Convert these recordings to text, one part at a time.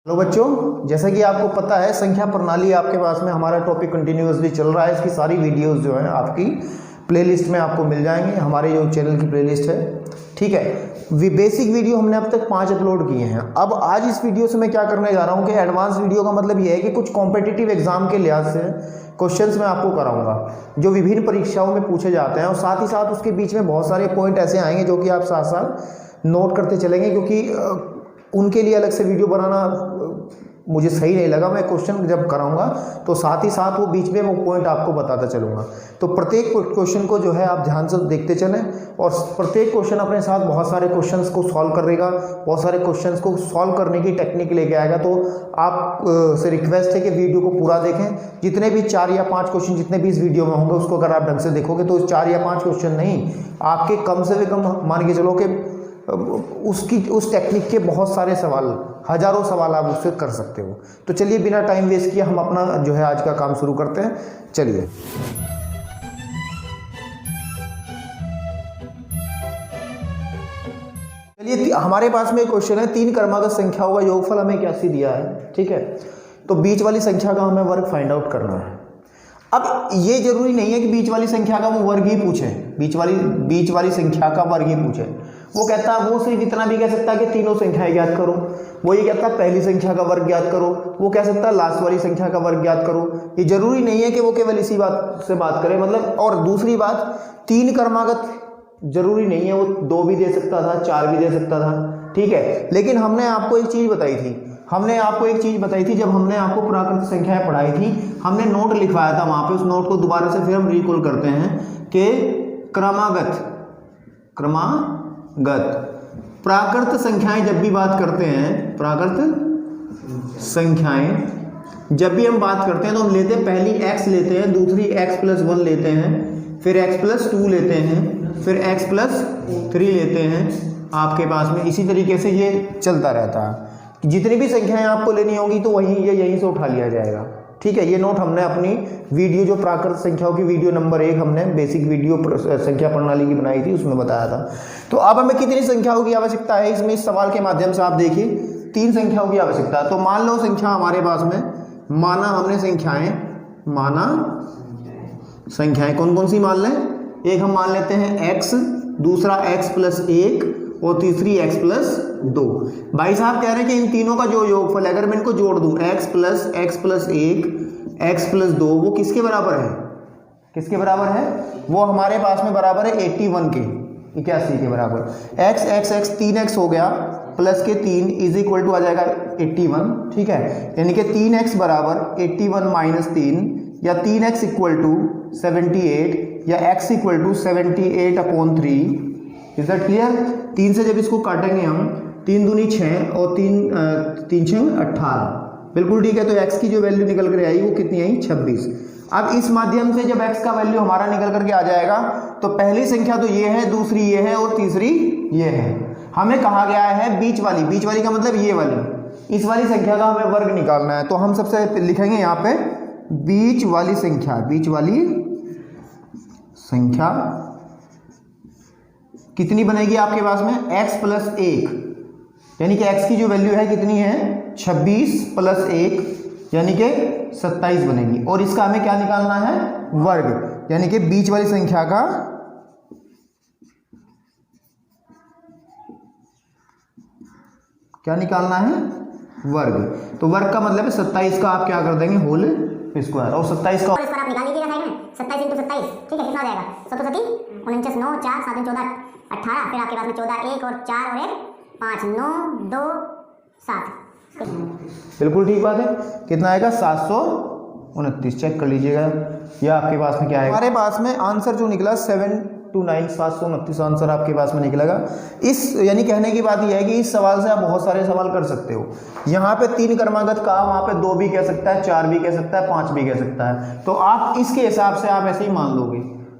Hello बच्चों, जैसा कि आपको पता है संख्या प्रणाली आपके पास में हमारा टॉपिक कंटिन्यूअसली चल रहा है। इसकी सारी वीडियोस जो है आपकी प्लेलिस्ट में आपको मिल जाएंगे, हमारे जो चैनल की प्लेलिस्ट है। ठीक है, बेसिक वीडियो हमने अब तक 5 अपलोड किए हैं। अब आज इस वीडियो से मैं क्या करने जा रहा हूँ कि एडवांस वीडियो का मतलब ये है कि कुछ कॉम्पिटिटिव एग्जाम के लिहाज से क्वेश्चंस मैं आपको कराऊंगा जो विभिन्न परीक्षाओं में पूछे जाते हैं, और साथ ही साथ उसके बीच में बहुत सारे पॉइंट ऐसे आएंगे जो कि आप साथ साथ नोट करते चलेंगे, क्योंकि उनके लिए अलग से वीडियो बनाना मुझे सही नहीं लगा। मैं क्वेश्चन जब कराऊंगा तो साथ ही साथ वो बीच में वो पॉइंट आपको बताता चलूँगा। तो प्रत्येक क्वेश्चन को जो है आप ध्यान से देखते चलें, और प्रत्येक क्वेश्चन अपने साथ बहुत सारे क्वेश्चंस को सॉल्व करेगा, बहुत सारे क्वेश्चंस को सॉल्व करने की टेक्निक लेके आएगा। तो आप से रिक्वेस्ट है कि वीडियो को पूरा देखें। जितने भी 4 या 5 क्वेश्चन जितने भी इस वीडियो में होंगे उसको अगर आप ढंग से देखोगे तो 4 या 5 क्वेश्चन नहीं, आपके कम से कम मान के चलो कि उस टेक्निक के बहुत सारे सवाल, हजारों सवाल आप उससे कर सकते हो। तो चलिए बिना टाइम वेस्ट किए हम अपना जो है आज का काम शुरू करते हैं। चलिए हमारे पास में एक क्वेश्चन है, 3 क्रमागत संख्याओं का योगफल हमें 81 दिया है। ठीक है, तो बीच वाली संख्या का हमें वर्ग फाइंड आउट करना है। अब ये जरूरी नहीं है कि बीच वाली संख्या का वो वर्ग ही पूछे, बीच वाली संख्या का वर्ग ही पूछे। वो कहता है, वो सिर्फ इतना भी कह सकता है कि तीनों संख्याएं ज्ञात करो। वो ये कहता है पहली संख्या का वर्ग ज्ञात करो। वो कह सकता है लास्ट वाली संख्या का वर्ग ज्ञात करो। ये जरूरी नहीं है कि वो केवल इसी बात से बात करे, मतलब। और दूसरी बात, 3 क्रमागत जरूरी नहीं है, वो 2 भी दे सकता था, 4 भी दे सकता था। ठीक है, लेकिन हमने आपको एक चीज बताई थी, जब हमने आपको प्राकृत संख्याएं पढ़ाई थी, हमने नोट लिखवाया था वहां पे। उस नोट को दोबारा से फिर हम रिकॉल करते हैं कि क्रमागत प्राकृत संख्याएं जब भी बात करते हैं, प्राकृत संख्याएं जब भी हम बात करते हैं तो हम लेते हैं, पहली x लेते हैं, दूसरी x+1 लेते हैं, फिर x+2 लेते हैं, फिर x+3 लेते हैं आपके पास में। इसी तरीके से ये चलता रहता है। जितनी भी संख्याएं आपको लेनी होंगी तो यहीं से उठा लिया जाएगा। ठीक है, ये नोट हमने अपनी वीडियो जो प्राकृत संख्याओं की वीडियो नंबर 1 हमने बेसिक वीडियो संख्या प्रणाली की बनाई थी उसमें बताया था। तो अब हमें कितनी संख्याओं की आवश्यकता है इसमें, इस सवाल के माध्यम से आप देखिए 3 संख्याओं की आवश्यकता है। तो मान लो संख्या हमारे पास में, माना हमने संख्याएं कौन कौन सी मान लें। एक हम मान लेते हैं x, दूसरा x+1 और तीसरी x+2। भाई साहब कह रहे हैं कि इन तीनों का जो योगफल है, अगर मैं इनको जोड़ दूं x+1 x+2, वो किसके बराबर है? वो हमारे पास में बराबर है 81 के, 81 के बराबर। x 3x हो गया, प्लस के 3 इज इक्वल टू आ जाएगा 81। ठीक है, यानी कि 3x बराबर 81 - 3, या 3x इक्वल टू 78, या x equal to 78/3। Is that clear? 3 से जब इसको काटेंगे हम, 3 दूनी 6 और 3 6 18, बिल्कुल ठीक है। तो x की जो वैल्यू निकल कर आई वो कितनी आई? 26। अब इस माध्यम से जब x का वैल्यू हमारा निकल करके आ जाएगा तो पहली संख्या तो ये है, दूसरी ये है और तीसरी ये है। हमें कहा गया है बीच वाली का मतलब ये वाली, इस वाली संख्या का हमें वर्ग निकालना है। तो हम सबसे लिखेंगे यहाँ पे बीच वाली संख्या कितनी बनेगी आपके पास में? x+1, यानी कि x की जो वैल्यू है कितनी है? 26 + 1 यानी कि 27 बनेगी। और इसका हमें क्या निकालना है? वर्ग, यानी कि बीच वाली संख्या का क्या निकालना है? वर्ग। तो वर्ग का मतलब है 27 का आप क्या कर देंगे? Whole square. और 27 का और इस पर आप निकाल लीजिएगा साइड में, 27 × 27, ठीक है, कितना हो जाएगा? 7 49 9 4 7 14 18, फिर आपके पास में 14 1 और 4 और 1 5 9 2 7। बिल्कुल ठीक बात है। कितना आएगा? 729। चेक कर लीजिएगा ये आपके पास में क्या है। हमारे पास में आंसर जो निकला 729, 729 आंसर आपके पास में निकलेगा। इस यानी कहने की बात यह है कि इस सवाल से आप बहुत सारे सवाल कर सकते हो। यहाँ पे 3 क्रमागत का, वहाँ पे 2 भी कह सकता है, 4 भी कह सकता है, 5 भी कह सकता है। तो आप इसके हिसाब से आप ऐसे ही मान लोगे।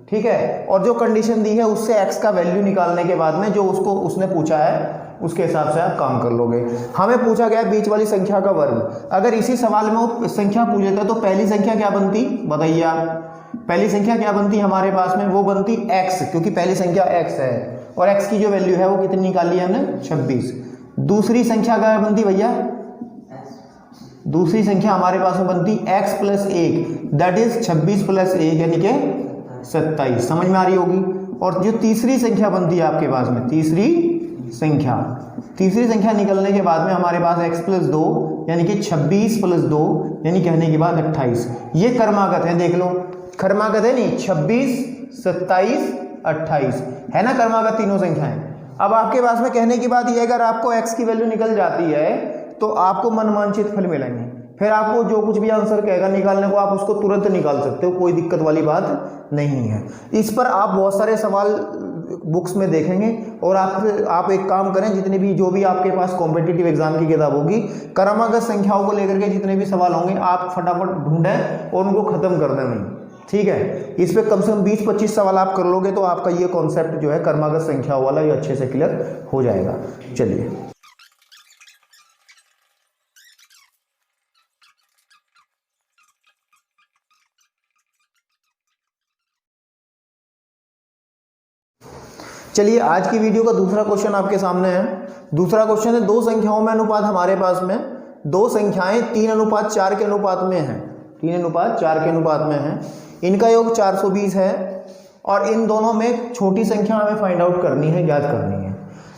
ठीक है, और जो कंडीशन दी है उससे x का वैल्यू निकालने के बाद में जो उसने पूछा है उसके हिसाब से आप काम कर लोगे। हमें पूछा गया बीच वाली संख्या का वर्ग। अगर इसी सवाल में वो संख्या पूछे थे तो पहली संख्या क्या बनती? बताइए आप। पहली संख्या क्या बनती हमारे पास में? वो बनती x, क्योंकि पहली संख्या x है और x की जो वैल्यू है वो कितनी निकाली है हमने? 26। दूसरी संख्या क्या बनती भैया? दूसरी संख्या हमारे पास में बनती x plus 1 that is 26 plus 1 यानी कि 27, समझ में आ रही होगी। और जो तीसरी संख्या बनती है आपके पास में, तीसरी संख्या निकलने के बाद में हमारे पास x प्लस 2 यानी कि 26 प्लस 2 यानी कहने के बाद 28। ये कर्मागत है, देख लो कर्मागत है नहीं, 26 27 28 है ना कर्मागत तीनों संख्याएं। अब आपके पास में कहने की बात यह है, अगर आपको x की वैल्यू निकल जाती है तो आपको मनमांछित फल मिलेंगे, फिर आपको जो कुछ भी आंसर कहेगा निकालने को आप उसको तुरंत निकाल सकते हो, कोई दिक्कत वाली बात नहीं है। इस पर आप बहुत सारे सवाल बुक्स में देखेंगे और आप एक काम करें, जितने भी जो भी आपके पास कॉम्पिटिटिव एग्जाम की किताब होगी, क्रमागत संख्याओं को लेकर के जितने भी सवाल होंगे आप फटाफट ढूंढें और उनको खत्म कर दें वहीं, ठीक है। इस पे कम से कम 20-25 सवाल आप कर लोगे तो आपका ये कॉन्सेप्ट जो है कर्मागत संख्याओं वाला ये अच्छे से क्लियर हो जाएगा। चलिए चलिए आज की वीडियो का दूसरा क्वेश्चन आपके सामने है। दूसरा क्वेश्चन है, दो संख्याओं में अनुपात हमारे पास में, दो संख्याएं 3:4 के अनुपात में हैं, 3:4 के अनुपात में हैं, इनका योग 420 है और इन दोनों में छोटी संख्या हमें फाइंड आउट करनी है, ज्ञात करनी है।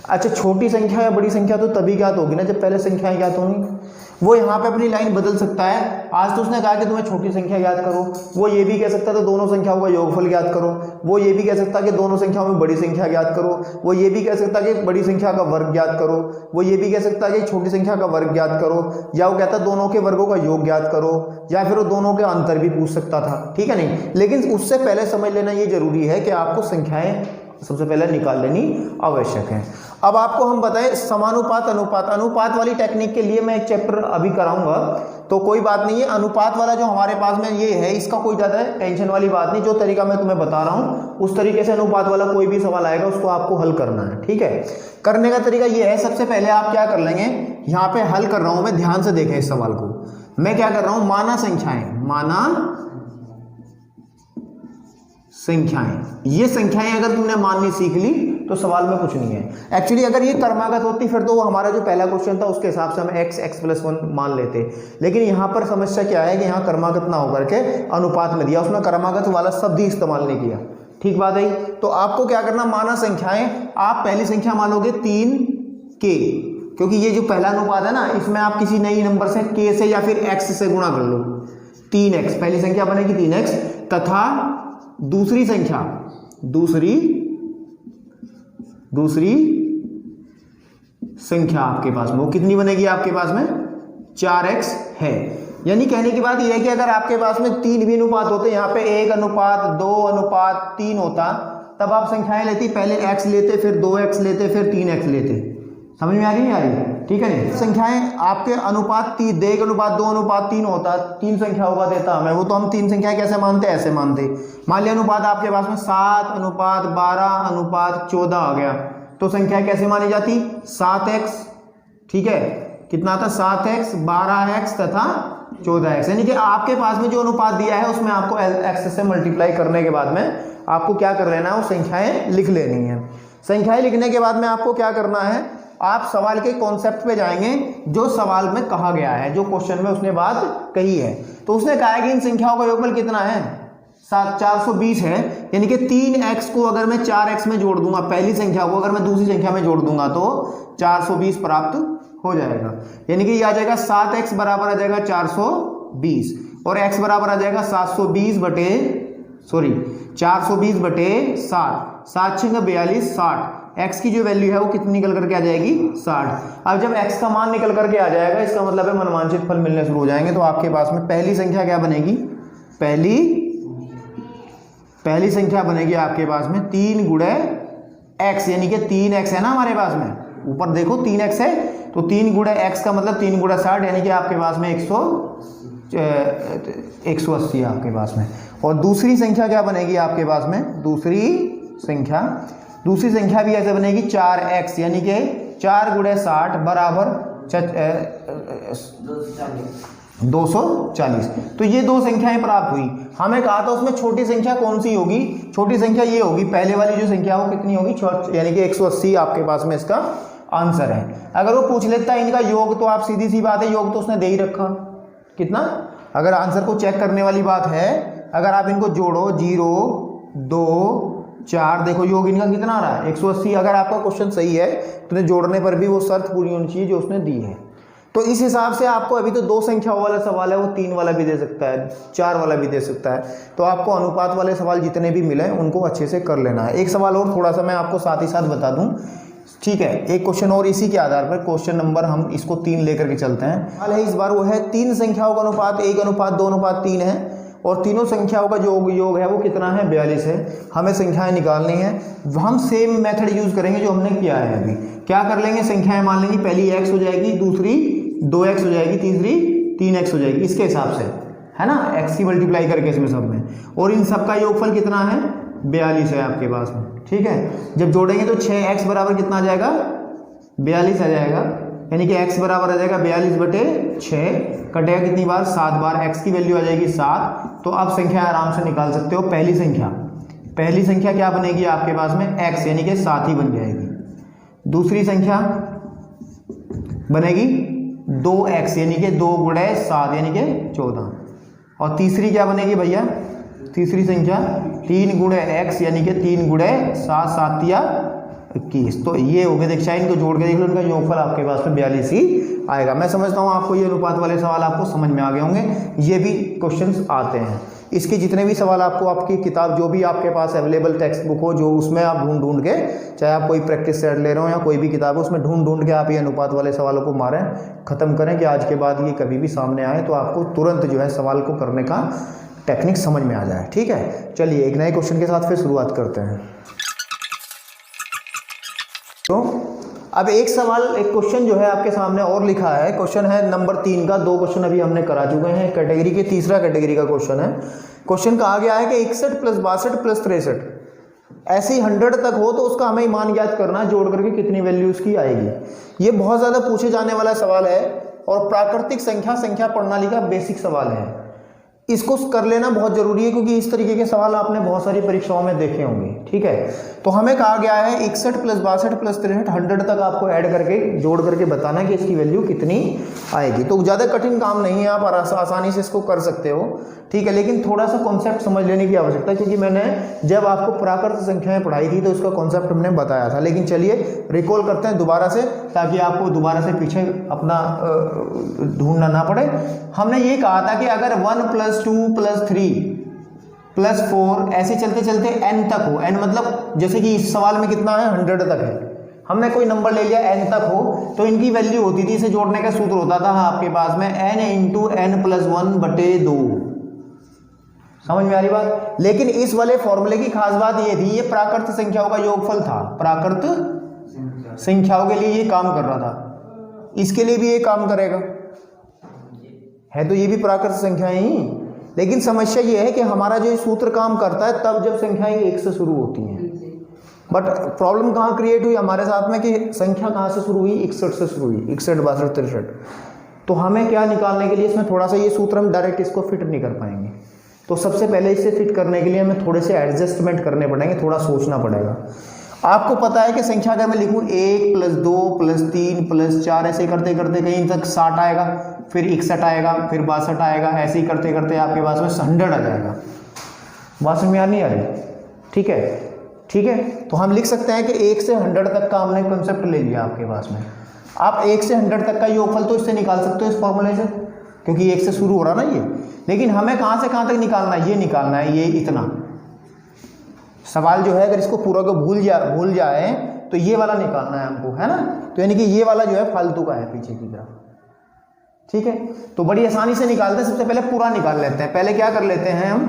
अच्छा, छोटी संख्या या बड़ी संख्या तो तभी ज्ञात होगी ना जब पहले संख्याएं ज्ञात होंगी। वो यहाँ पे अपनी लाइन बदल सकता है, आज तो उसने कहा कि तुम्हें छोटी संख्या ज्ञात करो, वो ये भी कह सकता है तो दोनों संख्याओं का योगफल ज्ञात करो, वो ये भी कह सकता है कि दोनों संख्याओं में बड़ी संख्या ज्ञात करो, वो ये भी कह सकता है कि बड़ी संख्या का वर्ग ज्ञात करो, वो ये भी कह सकता है कि छोटी संख्या का वर्ग ज्ञात करो, या वो कहता है दोनों के वर्गों का योग ज्ञात करो, या फिर वो दोनों के अंतर भी पूछ सकता था, ठीक है नहीं। लेकिन उससे पहले समझ लेना ये जरूरी है कि आपको संख्याएं सबसे पहले निकाल लेनी आवश्यक है। अब आपको हम बताएं समानुपात अनुपात वाली टेक्निक के लिए मैं एक चैप्टर अभी कराऊंगा, तो कोई बात नहीं है। अनुपात वाला जो हमारे पास में ये है, इसका कोई ज़्यादा टेंशन वाली बात नहीं। जो तरीका मैं तुम्हें बता रहा हूँ उस तरीके से अनुपात वाला कोई भी सवाल आएगा उसको आपको हल करना है, ठीक है। करने का तरीका ये है, सबसे पहले आप क्या कर लेंगे, यहाँ पे हल कर रहा हूँ मैं, ध्यान से देखें इस सवाल को। मैं क्या कर रहा हूँ, माना संख्याएं, ये संख्याएं अगर तुमने माननी सीख ली तो सवाल में कुछ नहीं है। एक्चुअली अगर ये कर्मागत होती फिर तो वो हमारा जो पहला क्वेश्चन था उसके हिसाब से हम x प्लस 1 मान लेते, लेकिन यहाँ पर समस्या क्या है कि यहाँ कर्मागत ना होकर के अनुपात में दिया, उसने कर्मागत वाला शब्द ही इस्तेमाल नहीं किया, ठीक बात है। तो आपको क्या करना, माना संख्याएं, आप पहली संख्या मानोगे 3k, क्योंकि ये जो पहला अनुपात है ना, इसमें आप किसी नई नंबर से k से या फिर x से गुणा कर लो, 3x पहली संख्या बनेगी 3x, तथा दूसरी संख्या आपके पास में वो कितनी बनेगी, आपके पास में 4x है। यानी कहने की बात यह है कि अगर आपके पास में 3 भी अनुपात होते, यहाँ पे 1:2:3 होता, तब आप संख्याएं लेती, पहले x लेते, फिर 2x लेते, फिर 3x लेते। समझ में आ रही नहीं आ रही, ठीक है नहीं। संख्याएं आपके अनुपात 1:2:3 होता, 3 संख्याओं का देता हमें, वो तो हम 3 संख्याएं कैसे मानते, ऐसे मानते। मान लिया अनुपात आपके पास में 7:12:14 आ गया, तो संख्या कैसे मानी जाती, 7x, ठीक है, कितना था 7x, 12x तथा 14x। यानी कि आपके पास में जो अनुपात दिया है उसमें आपको x से मल्टीप्लाई करने के बाद में आपको क्या कर लेना है, वो संख्याएं लिख लेनी है। संख्याएं लिखने के बाद में आपको क्या करना है, आप सवाल के कॉन्सेप्ट पे जाएंगे, जो सवाल में कहा गया है, जो क्वेश्चन में उसने बात कही है। तो उसने कहा है कि इन संख्याओं का योगफल कितना है, 420 है। यानी कि 3x को अगर मैं 4x में जोड़ दूंगा, पहली संख्या को अगर मैं दूसरी संख्या में जोड़ दूंगा तो 420 प्राप्त हो जाएगा। यानी कि ये आ जाएगा 7x बराबर आ जाएगा 420 और x बराबर आ जाएगा 420 बटे 7, 7 6 42, 60। x की जो वैल्यू है वो कितनी निकल करके आ जाएगी, 60। अब जब x का मान निकल करके आ जाएगा, इसका मतलब है मनमांछित फल मिलने शुरू हो जाएंगे। तो आपके पास में पहली संख्या क्या बनेगी, पहली संख्या बनेगी आपके पास में 3 गुणे x, यानी कि 3x है ना हमारे पास में, ऊपर देखो 3x है, तो 3 गुणे x का मतलब 3 गुणे 60, यानी कि आपके पास में 180 आपके पास में। और दूसरी संख्या क्या बनेगी आपके पास में, दूसरी संख्या भी ऐसे बनेगी 4x, यानी कि 4 गुणे 60 बराबर 240। तो ये दो संख्याएं प्राप्त हुई। हमें कहा था उसमें छोटी संख्या कौन सी होगी, छोटी संख्या ये होगी, पहले वाली जो संख्या वो कितनी होगी, यानी कि 180 आपके पास में इसका आंसर है। अगर वो पूछ लेता है इनका योग, तो आप सीधी सी बात है, योग तो उसने दे ही रखा, कितना, अगर आंसर को चेक करने वाली बात है, अगर आप इनको जोड़ो 0 2 4, देखो योग इनका कितना आ रहा है 180। अगर आपका क्वेश्चन सही है तो जोड़ने पर भी वो शर्त पूरी होनी चाहिए जो उसने दी है। तो इस हिसाब से आपको अभी तो 2 संख्याओं वाला सवाल है, वो 3 वाला भी दे सकता है, 4 वाला भी दे सकता है। तो आपको अनुपात वाले सवाल जितने भी मिले उनको अच्छे से कर लेना है। एक सवाल और थोड़ा सा मैं आपको साथ ही साथ बता दूं, ठीक है, एक क्वेश्चन और इसी के आधार पर क्वेश्चन नंबर हम इसको 3 लेकर के चलते हैं। सवाल है इस बार वो है 3 संख्याओं का अनुपात 1:2:3 है और तीनों संख्याओं का जो योग है वो कितना है 42 है। हमें संख्याएं निकालनी है। हम सेम मेथड यूज करेंगे जो हमने किया है अभी। क्या कर लेंगे, संख्याएं मान लेंगे, पहली x हो जाएगी, दूसरी 2x हो जाएगी, तीसरी 3x हो जाएगी, इसके हिसाब से है ना, x की मल्टीप्लाई करके इसमें सब में, और इन सब का योगफल कितना है 42 है आपके पास में। ठीक है, जब जोड़ेंगे तो 6x बराबर कितना आ जाएगा 42 आ जाएगा, यानी कि x बराबर आ जाएगा 42/6, कटेगा कितनी बार 7 बार, x की वैल्यू आ जाएगी 7। तो आप संख्या आराम से निकाल सकते हो। पहली संख्या क्या बनेगी आपके पास में x, यानी कि 7 ही बन जाएगी। दूसरी संख्या बनेगी 2x, यानी कि 2 × 7 यानी कि 14। और तीसरी क्या बनेगी भैया, तीसरी संख्या 3 × x, यानी कि 3 × 7 7 या 21। तो ये हो गए, देखिए इनको जोड़ के देख लो, उनका योगफल आपके पास में 42 ही आएगा। मैं समझता हूँ आपको ये अनुपात वाले सवाल आपको समझ में आ गए होंगे। ये भी क्वेश्चंस आते हैं, इसके जितने भी सवाल आपको आपकी किताब जो भी आपके पास अवेलेबल टेक्स्ट बुक हो, जो उसमें आप ढूंढ के, चाहे आप कोई प्रैक्टिस सेट ले रहे हो या कोई भी किताब हो, उसमें ढूंढ के आप ये अनुपात वाले सवालों को मारें, ख़त्म करें, कि आज के बाद ये कभी भी सामने आए तो आपको तुरंत जो है सवाल को करने का टेक्निक समझ में आ जाए। ठीक है, चलिए एक नए क्वेश्चन के साथ फिर शुरुआत करते हैं। तो अब एक सवाल, एक क्वेश्चन जो है आपके सामने और लिखा है, क्वेश्चन है नंबर 3 का। 2 क्वेश्चन अभी हमने करा चुके हैं कैटेगरी के, तीसरा कैटेगरी का क्वेश्चन है। क्वेश्चन कहा गया है कि 61 + 62 + 63 ऐसे ही 100 तक हो तो उसका हमें मान ज्ञात करना, जोड़ करके कितनी वैल्यू उसकी आएगी। ये बहुत ज़्यादा पूछे जाने वाला सवाल है और प्राकृतिक संख्या प्रणाली का बेसिक सवाल है। इसको कर लेना बहुत जरूरी है, क्योंकि इस तरीके के सवाल आपने बहुत सारी परीक्षाओं में देखे होंगे। ठीक है, तो हमें कहा गया है 61 + 62 + 63 100 तक आपको ऐड करके जोड़ करके बताना है कि इसकी वैल्यू कितनी आएगी। तो ज़्यादा कठिन काम नहीं है, आप आसानी से इसको कर सकते हो। ठीक है, लेकिन थोड़ा सा कॉन्सेप्ट समझ लेने की आवश्यकता है, क्योंकि मैंने जब आपको प्राकृतिक संख्याएं पढ़ाई थी तो उसका कॉन्सेप्ट हमने बताया था। लेकिन चलिए रिकॉल करते हैं दोबारा से, ताकि आपको दोबारा से पीछे अपना ढूंढना ना पड़े। हमने ये कहा था कि अगर 1 + 2 + 3 + 4 ऐसे चलते चलते n तक हो, n मतलब जैसे कि इस सवाल में कितना है 100 तक है, हमने कोई नंबर ले लिया n तक हो, तो इनकी वैल्यू होती थी, इसे जोड़ने का सूत्र होता था आपके पास में n × n + 1/2। समझ में आ रही बात। लेकिन इस वाले फॉर्मूले की खास बात ये थी, ये प्राकृत संख्याओं का योगफल था, प्राकृत संख्याओं के लिए ये काम कर रहा था, इसके लिए भी ये काम करेगा, है तो ये भी प्राकृत संख्याएं ही। लेकिन समस्या ये है कि हमारा जो सूत्र काम करता है तब जब संख्याएं 1 से शुरू होती हैं। बट प्रॉब्लम कहाँ क्रिएट हुई हमारे साथ में, कि संख्या कहाँ से शुरू हुई 61 से शुरू हुई, 61 62 63। तो हमें क्या निकालने के लिए इसमें थोड़ा सा ये सूत्र हम डायरेक्ट इसको फिट नहीं कर पाएंगे। तो सबसे पहले इसे फिट करने के लिए हमें थोड़े से एडजस्टमेंट करने पड़ेंगे, थोड़ा सोचना पड़ेगा। आपको पता है कि संख्या अगर मैं लिखूँ 1 + 2 + 3 + 4 ऐसे करते करते कहीं तक 60 आएगा, फिर 61 आएगा, फिर 62 आएगा, ऐसे ही करते करते आपके पास में 100 आ जाएगा। बात समझ में नहीं आ रही? ठीक है, ठीक है। तो हम लिख सकते हैं कि 1 से 100 तक का हमने कंसेप्ट ले लिया आपके पास में। आप 1 से 100 तक का योगफल तो इससे निकाल सकते हो, इस फॉर्मूले से, क्योंकि 1 से शुरू हो रहा ना ये। लेकिन हमें कहाँ से कहाँ तक निकालना है, ये निकालना है, ये इतना। सवाल जो है अगर इसको पूरा को भूल जाए तो ये वाला निकालना है हमको, है ना। तो यानी कि ये वाला जो है फालतू का है पीछे की तरफ। ठीक है, तो बड़ी आसानी से निकालते हैं। सबसे पहले पूरा निकाल लेते हैं। पहले क्या कर लेते हैं हम,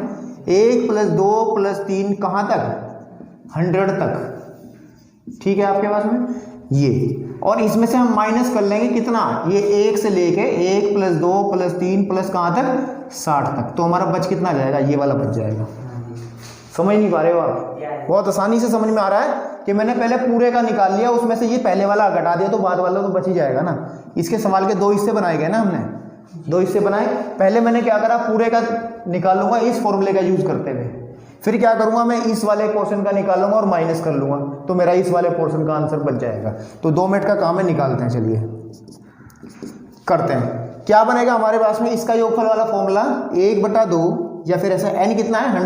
1 + 2 + 3 कहाँ तक 100 तक। ठीक है, आपके पास में ये, और इसमें से हम माइनस कर लेंगे कितना, ये 1 से लेके 1 + 2 + 3 प्लस कहाँ तक 60 तक। तो हमारा बच कितना जाएगा, ये वाला बच जाएगा। समझ नहीं पा रहे हो आप? बहुत आसानी से समझ में आ रहा है कि मैंने पहले पूरे का निकाल लिया, उसमें से ये पहले वाला घटा दिया तो बाद वाला तो बच ही जाएगा ना। इसके सवाल के 2 हिस्से बनाए गए ना, हमने 2 हिस्से बनाए। पहले मैंने क्या करा, पूरे का निकाल लूंगा इस फॉर्मूले का यूज करते हुए, फिर क्या करूंगा मैं, इस वाले पोर्शन का निकाल लूंगा और माइनस कर लूंगा, तो मेरा इस वाले पोर्शन का आंसर बच जाएगा। तो 2 मिनट का काम है, निकालते हैं, चलिए करते हैं। क्या बनेगा हमारे पास में इसका योगफल वाला फॉर्मूला 1/2 या फिर ऐसा n कितना है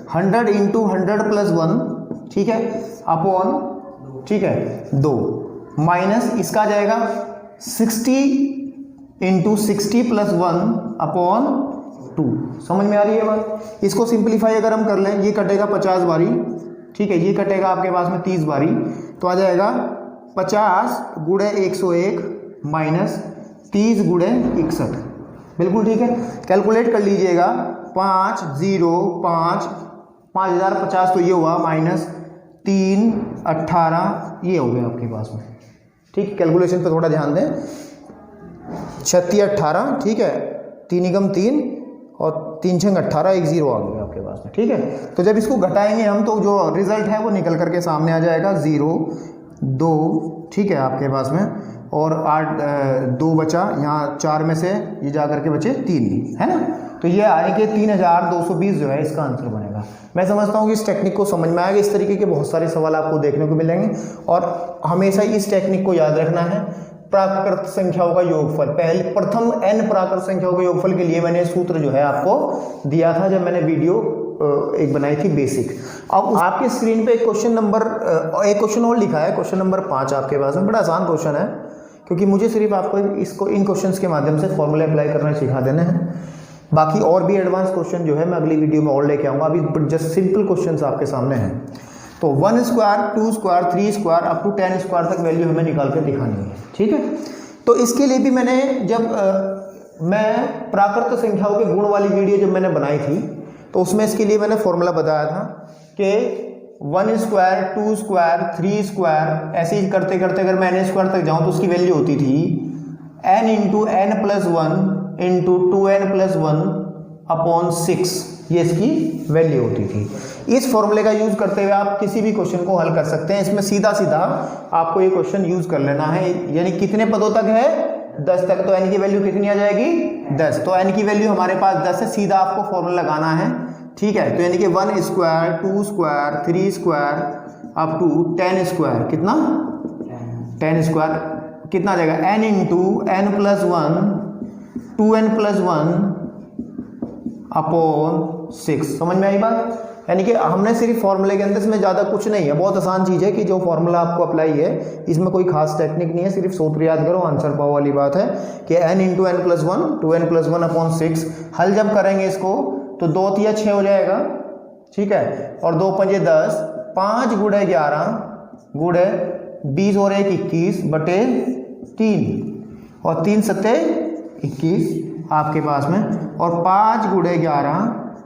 100 इंटू 100 प्लस 1, ठीक है, अपॉन, ठीक है, 2 माइनस इसका जाएगा 60 इंटू 60 प्लस 1 अपॉन 2। समझ में आ रही है बात। इसको सिंप्लीफाई अगर हम कर लें, ये कटेगा 50 बारी, ठीक है, ये कटेगा आपके पास में 30 बारी, तो आ जाएगा 50 गुणे 101 माइनस 30 गुणे 61। बिल्कुल ठीक है, कैलकुलेट कर लीजिएगा। 5 0 5 5050 तो ये हुआ, माइनस 3 18 ये हो गया आपके पास में, ठीक। कैलकुलेशन पे थोड़ा ध्यान दें। 36 18, ठीक है, 3 एकम 3 और 3 6 18, 1 0 आ गया आपके पास में, ठीक है। तो जब इसको घटाएंगे हम तो जो रिजल्ट है वो निकल करके सामने आ जाएगा 0 2, ठीक है, आपके पास में, और 8 2 बचा, यहाँ 4 में से ये जा करके बचे 3, है ना। तो ये आएंगे 3220 जो है इसका आंसर बनेगा। मैं समझता हूँ कि इस टेक्निक को समझ में आएगा। इस तरीके के बहुत सारे सवाल आपको देखने को मिलेंगे और हमेशा इस टेक्निक को याद रखना है। प्राकृत संख्याओं का योगफल, पहले प्रथम n प्राकृत संख्याओं के योगफल के लिए मैंने सूत्र जो है आपको दिया था जब मैंने वीडियो एक बनाई थी बेसिक। अब आपके स्क्रीन पे एक क्वेश्चन और लिखा है, क्वेश्चन नंबर 5 आपके पास में। बड़ा आसान क्वेश्चन है, क्योंकि मुझे सिर्फ आपको इसको इन क्वेश्चंस के माध्यम से फॉर्मूला अप्लाई करना सिखा देने हैं। बाकी और भी एडवांस क्वेश्चन जो है मैं अगली वीडियो में और लेके आऊँगा। अभी जस्ट सिंपल क्वेश्चन आपके सामने हैं। तो 1 square 2 square 3 square up to 10 square तक वैल्यू हमें निकाल के दिखानी है, ठीक है। तो इसके लिए भी मैंने जब मैं प्राकृत संख्याओं के गुण वाली वीडियो जब मैंने बनाई थी तो उसमें इसके लिए मैंने फॉर्मूला बताया था कि 1 स्क्वायर 2 स्क्वायर 3 स्क्वायर ऐसे ही करते करते अगर मैं n स्क्वायर तक जाऊँ तो उसकी वैल्यू होती थी n into n plus 1 into 2n plus 1 upon 6, ये इसकी वैल्यू होती थी। इस फॉर्मूले का यूज करते हुए आप किसी भी क्वेश्चन को हल कर सकते हैं। इसमें सीधा सीधा आपको ये क्वेश्चन यूज कर लेना है। यानी कितने पदों तक है 10 तक, तो n की वैल्यू कितनी आ जाएगी 10। तो n की वैल्यू हमारे पास 10 है, सीधा आपको फॉर्मूला लगाना है, ठीक है। तो यानी कि 1 square 2 square 3 square up to 10 square, कितना 10 स्क्वायर कितना आ जाएगा n into n plus 1 2n plus 1 upon 6। समझ में आई बात। यानी कि हमने सिर्फ फॉर्मूले के अंदर, इसमें ज़्यादा कुछ नहीं है, बहुत आसान चीज़ है कि जो फॉर्मूला आपको अप्लाई है इसमें कोई खास टेक्निक नहीं है, सिर्फ सूत्र याद करो, आंसर पाओ वाली बात है कि n into n plus 1 2n plus 1 upon 6। हल जब करेंगे इसको तो 2 तिया 6 हो जाएगा, ठीक है, और 2 पंजे 10, 5 गुणे 11 गुणे 20 और 1 21 बटे 3 और 3 सत्ते 21 आपके पास में, और 5 गुणे 11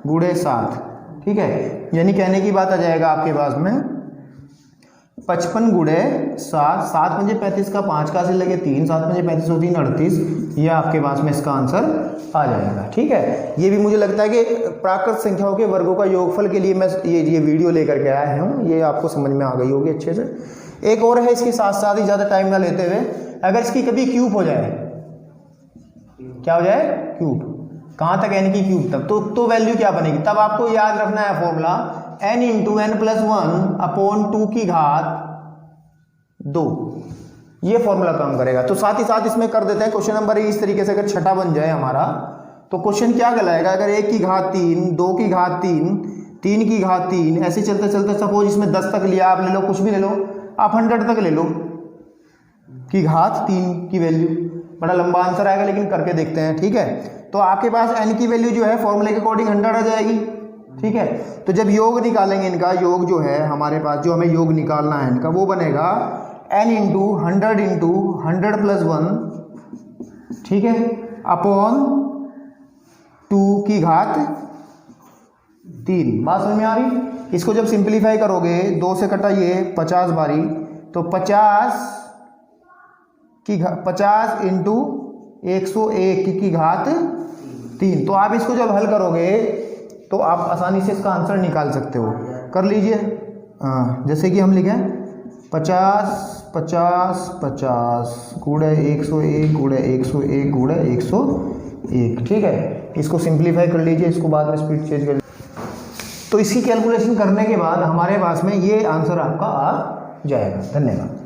गुणे 7, ठीक है। यानी कहने की बात आ जाएगा आपके पास में 55 गुणे 7, 7 पंजे 35 का 5 का से लगे 3, 7 पंजे 35 और 3 38, ये आपके पास में इसका आंसर आ जाएगा, ठीक है। ये भी मुझे लगता है कि प्राकृत संख्याओं के वर्गों का योगफल के लिए मैं ये वीडियो लेकर के आया हूँ, ये आपको समझ में आ गई होगी अच्छे से। एक और है इसके साथ साथ ही, ज़्यादा टाइम ना लेते हुए, अगर इसकी कभी क्यूब हो जाए, क्या हो जाए क्यूब, कहाँ तक n की क्यूब तक, तो वैल्यू क्या बनेगी, तब आपको याद रखना है formula n into n plus 1 upon 2 की घात 2, ये फॉर्मूला काम करेगा। तो साथ ही साथ इसमें कर देते हैं क्वेश्चन नंबर इस तरीके से, अगर छठा बन जाए हमारा तो क्वेश्चन क्या कहलाएगा, अगर 1 की घात 3 2 की घात 3 3 की घात 3 ऐसे चलते चलते, सपोज इसमें 10 तक लिया, आप ले लो, कुछ भी ले लो, आप 100 तक ले लो की घात 3 की वैल्यू, बड़ा लंबा आंसर आएगा लेकिन करके देखते हैं, ठीक है। तो आपके पास n की वैल्यू जो है फॉर्मूले के अकॉर्डिंग 100 आ जाएगी, ठीक है। तो जब योग निकालेंगे इनका, योग जो है हमारे पास, जो हमें योग निकालना है इनका, वो बनेगा n इंटू 100 प्लस 1, ठीक है, अपॉन 2 की घात 3। बात समझ में आ रही। इसको जब सिंप्लीफाई करोगे, 2 से कटा ये 50 बारी, तो 50 इंटू 101 की घात 3। तो आप इसको जब हल करोगे तो आप आसानी से इसका आंसर निकाल सकते हो, कर लीजिए। जैसे कि हम लिखें 50 50 50 गुणे 101 गुणे 101 गुणे 101, ठीक है। इसको सिंप्लीफाई कर लीजिए, इसको बाद में स्पीड चेंज कर लीजिए। तो इसकी कैलकुलेशन करने के बाद हमारे पास में ये आंसर आपका आ जाएगा। धन्यवाद।